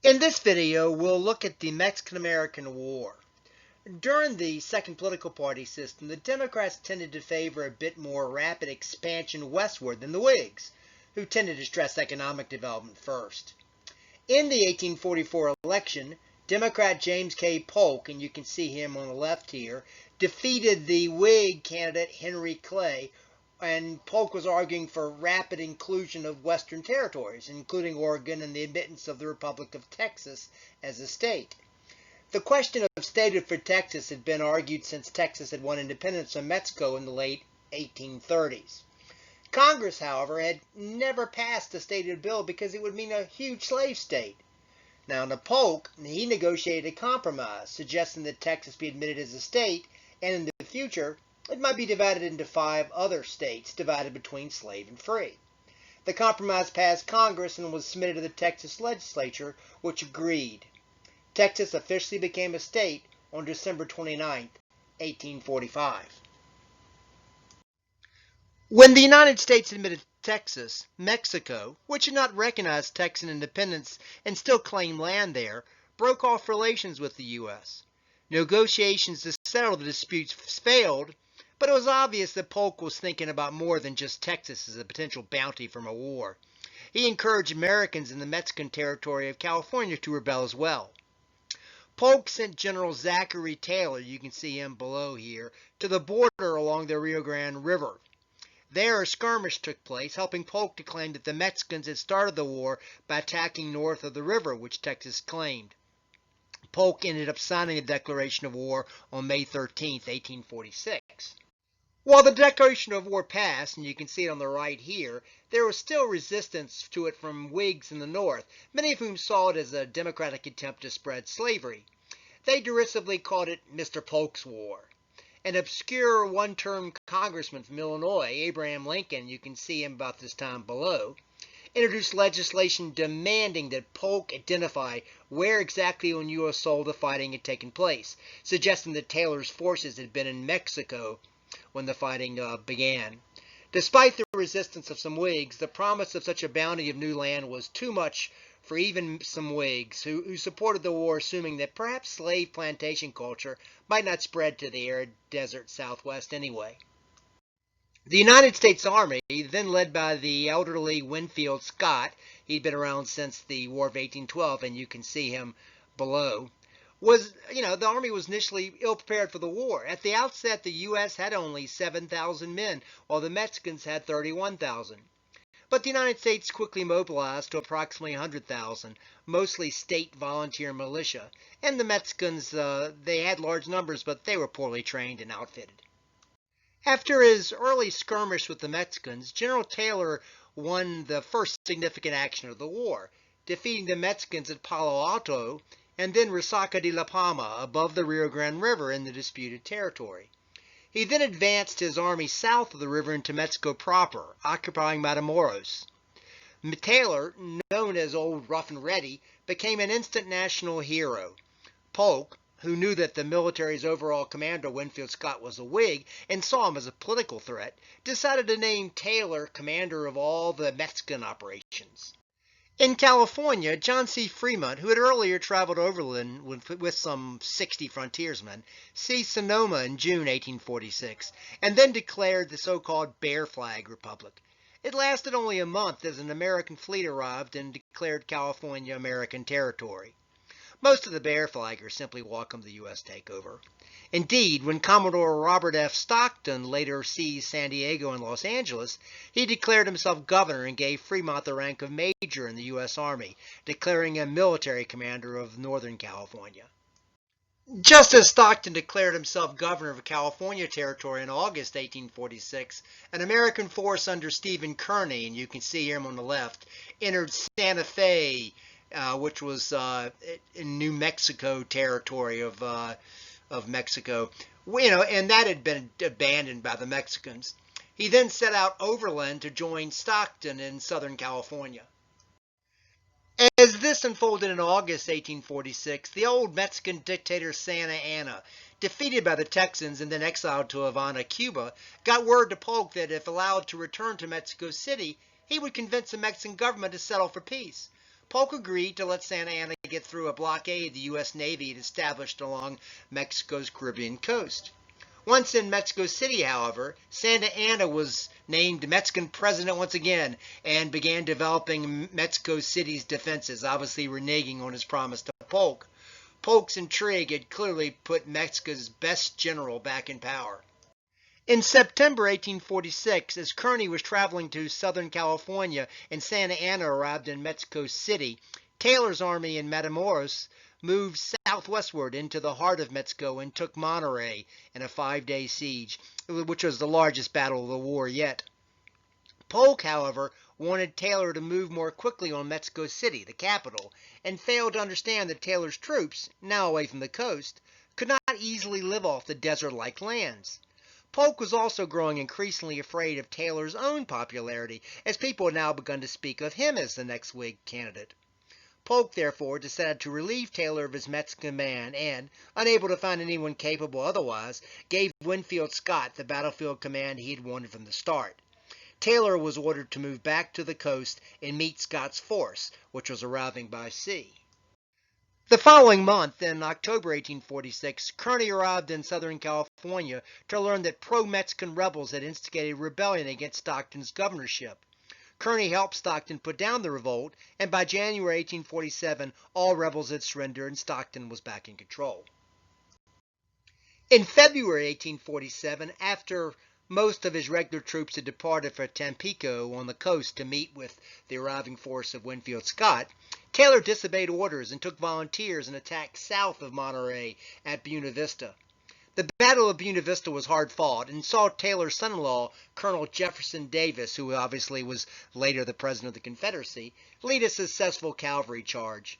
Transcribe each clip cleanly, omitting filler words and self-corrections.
In this video, we'll look at the Mexican-American War. During the second political party system, the Democrats tended to favor a bit more rapid expansion westward than the Whigs, who tended to stress economic development first. In the 1844 election, Democrat James K. Polk, and you can see him on the left here, defeated the Whig candidate Henry Clay, and Polk was arguing for rapid inclusion of Western territories, including Oregon and the admittance of the Republic of Texas as a state. The question of statehood for Texas had been argued since Texas had won independence from Mexico in the late 1830s. Congress, however, had never passed a statehood bill because it would mean a huge slave state. Now, to Polk, he negotiated a compromise, suggesting that Texas be admitted as a state, and in the future, it might be divided into 5 other states, divided between slave and free. The compromise passed Congress and was submitted to the Texas legislature, which agreed. Texas officially became a state on December 29, 1845. When the United States admitted Texas, Mexico, which had not recognized Texan independence and still claimed land there, broke off relations with the U.S. Negotiations to settle the disputes failed, but it was obvious that Polk was thinking about more than just Texas as a potential bounty from a war. He encouraged Americans in the Mexican territory of California to rebel as well. Polk sent General Zachary Taylor, you can see him below here, to the border along the Rio Grande River. There a skirmish took place, helping Polk to claim that the Mexicans had started the war by attacking north of the river, which Texas claimed. Polk ended up signing the declaration of war on May 13, 1846. While the declaration of war passed, and you can see it on the right here, there was still resistance to it from Whigs in the North, many of whom saw it as a Democratic attempt to spread slavery. They derisively called it Mr. Polk's War. An obscure one-term congressman from Illinois, Abraham Lincoln, you can see him about this time below, introduced legislation demanding that Polk identify where exactly on U.S. soil the fighting had taken place, suggesting that Taylor's forces had been in Mexico when the fighting began. Despite the resistance of some Whigs, the promise of such a bounty of new land was too much for even some Whigs who supported the war, assuming that perhaps slave plantation culture might not spread to the arid desert Southwest anyway. The United States Army, then led by the elderly Winfield Scott, he'd been around since the War of 1812, and you can see him below, the Army was initially ill-prepared for the war. At the outset, the U.S. had only 7,000 men, while the Mexicans had 31,000. But the United States quickly mobilized to approximately 100,000, mostly state volunteer militia. And the Mexicans, they had large numbers, but they were poorly trained and outfitted. After his early skirmish with the Mexicans, General Taylor won the first significant action of the war, defeating the Mexicans at Palo Alto and then Resaca de la Palma above the Rio Grande River in the disputed territory. He then advanced his army south of the river into Mexico proper, occupying Matamoros. Taylor, known as Old Rough and Ready, became an instant national hero. Polk, who knew that the military's overall commander, Winfield Scott, was a Whig and saw him as a political threat, decided to name Taylor commander of all the Mexican operations. In California, John C. Fremont, who had earlier traveled overland with some 60 frontiersmen, seized Sonoma in June 1846, and then declared the so-called Bear Flag Republic. It lasted only a month as an American fleet arrived and declared California American territory. Most of the Bear Flaggers simply welcomed the U.S. takeover. Indeed, when Commodore Robert F. Stockton later seized San Diego and Los Angeles, he declared himself governor and gave Fremont the rank of major in the U.S. Army, declaring him military commander of Northern California. Just as Stockton declared himself governor of California Territory in August 1846, an American force under Stephen Kearney, and you can see him on the left, entered Santa Fe, which was in New Mexico territory of Mexico, and that had been abandoned by the Mexicans. He then set out overland to join Stockton in Southern California. As this unfolded in August 1846, the old Mexican dictator Santa Anna, defeated by the Texans and then exiled to Havana, Cuba, got word to Polk that if allowed to return to Mexico City, he would convince the Mexican government to settle for peace. Polk agreed to let Santa Anna get through a blockade the U.S. Navy had established along Mexico's Caribbean coast. Once in Mexico City, however, Santa Anna was named Mexican president once again and began developing Mexico City's defenses, obviously reneging on his promise to Polk. Polk's intrigue had clearly put Mexico's best general back in power. In September 1846, as Kearney was traveling to Southern California and Santa Anna arrived in Mexico City, Taylor's army in Matamoros moved southwestward into the heart of Mexico and took Monterrey in a 5-day siege, which was the largest battle of the war yet. Polk, however, wanted Taylor to move more quickly on Mexico City, the capital, and failed to understand that Taylor's troops, now away from the coast, could not easily live off the desert-like lands. Polk was also growing increasingly afraid of Taylor's own popularity, as people had now begun to speak of him as the next Whig candidate. Polk, therefore, decided to relieve Taylor of his Mexican command and, unable to find anyone capable otherwise, gave Winfield Scott the battlefield command he had wanted from the start. Taylor was ordered to move back to the coast and meet Scott's force, which was arriving by sea. The following month, in October 1846, Kearney arrived in Southern California to learn that pro-Mexican rebels had instigated rebellion against Stockton's governorship. Kearney helped Stockton put down the revolt, and by January 1847, all rebels had surrendered and Stockton was back in control. In February 1847, after most of his regular troops had departed for Tampico on the coast to meet with the arriving force of Winfield Scott, Taylor disobeyed orders and took volunteers and attacked south of Monterrey at Buena Vista. The Battle of Buena Vista was hard fought and saw Taylor's son-in-law, Colonel Jefferson Davis, who obviously was later the president of the Confederacy, lead a successful cavalry charge.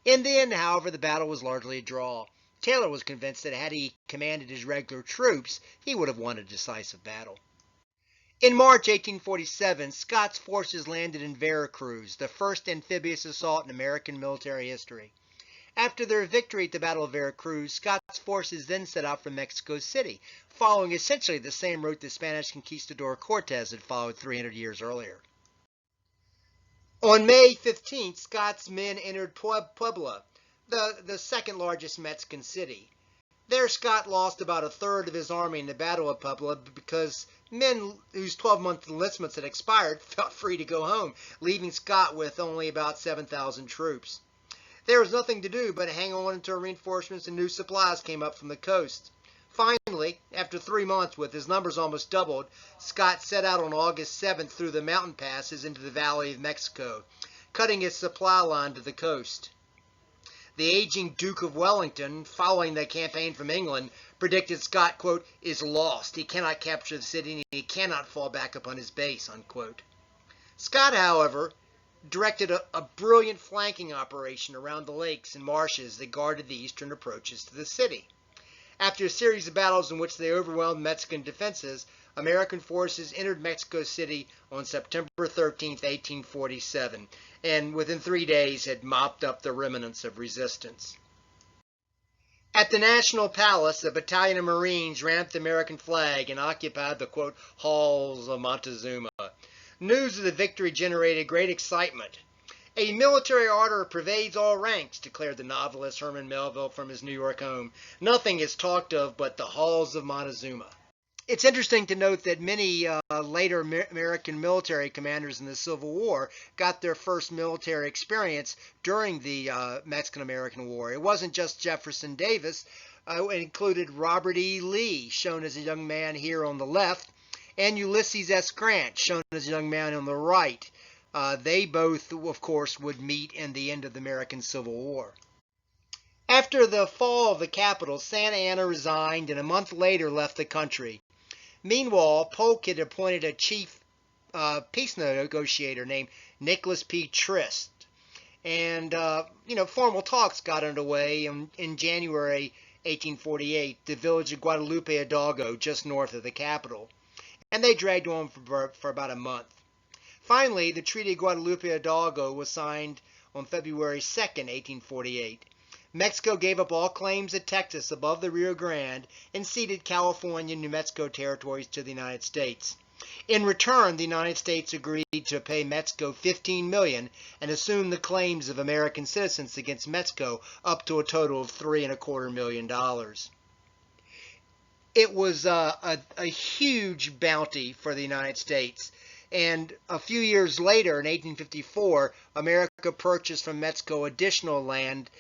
In the end, however, the battle was largely a draw. Taylor was convinced that had he commanded his regular troops, he would have won a decisive battle. In March 1847, Scott's forces landed in Veracruz, the first amphibious assault in American military history. After their victory at the Battle of Veracruz, Scott's forces then set out for Mexico City, following essentially the same route the Spanish conquistador Cortes had followed 300 years earlier. On May 15th, Scott's men entered Puebla, the second largest Mexican city. There, Scott lost about a third of his army in the Battle of Puebla because men whose 12-month enlistments had expired felt free to go home, leaving Scott with only about 7,000 troops. There was nothing to do but hang on until reinforcements and new supplies came up from the coast. Finally, after 3 months with his numbers almost doubled, Scott set out on August 7th through the mountain passes into the Valley of Mexico, cutting his supply line to the coast. The aging Duke of Wellington, following the campaign from England, predicted Scott, quote, is lost. He cannot capture the city and he cannot fall back upon his base, unquote. Scott, however, directed a brilliant flanking operation around the lakes and marshes that guarded the eastern approaches to the city. After a series of battles in which they overwhelmed Mexican defenses, American forces entered Mexico City on September 13, 1847, and within 3 days had mopped up the remnants of resistance. At the National Palace, a battalion of Marines ran up the American flag and occupied the, quote, halls of Montezuma. News of the victory generated great excitement. A military ardor pervades all ranks, declared the novelist Herman Melville from his New York home. Nothing is talked of but the halls of Montezuma. It's interesting to note that many later American military commanders in the Civil War got their first military experience during the Mexican-American War. It wasn't just Jefferson Davis. It included Robert E. Lee, shown as a young man here on the left, and Ulysses S. Grant, shown as a young man on the right. They both, of course, would meet in the end of the American Civil War. After the fall of the capital, Santa Anna resigned and a month later left the country. Meanwhile, Polk had appointed a chief peace negotiator named Nicholas P. Trist. And, formal talks got underway in January 1848, the village of Guadalupe Hidalgo, just north of the capital. And they dragged on for about a month. Finally, the Treaty of Guadalupe Hidalgo was signed on February 2, 1848. Mexico gave up all claims to Texas above the Rio Grande and ceded California and New Mexico territories to the United States. In return, the United States agreed to pay Mexico $15 million and assume the claims of American citizens against Mexico up to a total of $3.25 million. It was a huge bounty for the United States. And a few years later, in 1854, America purchased from Mexico additional land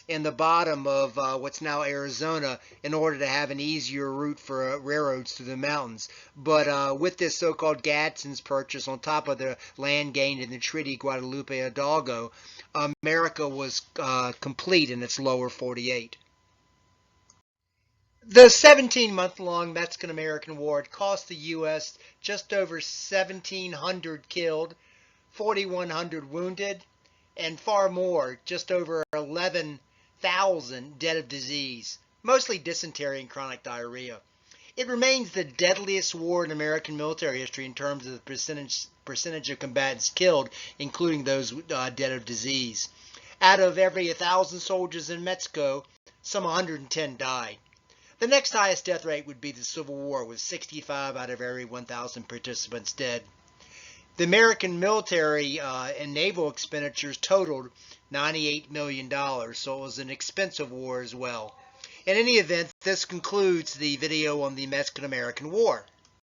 in the bottom of what's now Arizona in order to have an easier route for railroads through the mountains. But with this so-called Gadsden's purchase on top of the land gained in the Treaty Guadalupe Hidalgo, America was complete in its lower 48. The 17-month-long Mexican-American War had cost the U.S. just over 1,700 killed, 4,100 wounded, and far more, just over 11,000 dead of disease, mostly dysentery and chronic diarrhea. It remains the deadliest war in American military history in terms of the percentage of combatants killed, including those dead of disease. Out of every 1,000 soldiers in Mexico, some 110 died. The next highest death rate would be the Civil War, with 65 out of every 1,000 participants dead. The American military and naval expenditures totaled $98 million, so it was an expensive war as well. In any event, this concludes the video on the Mexican-American War.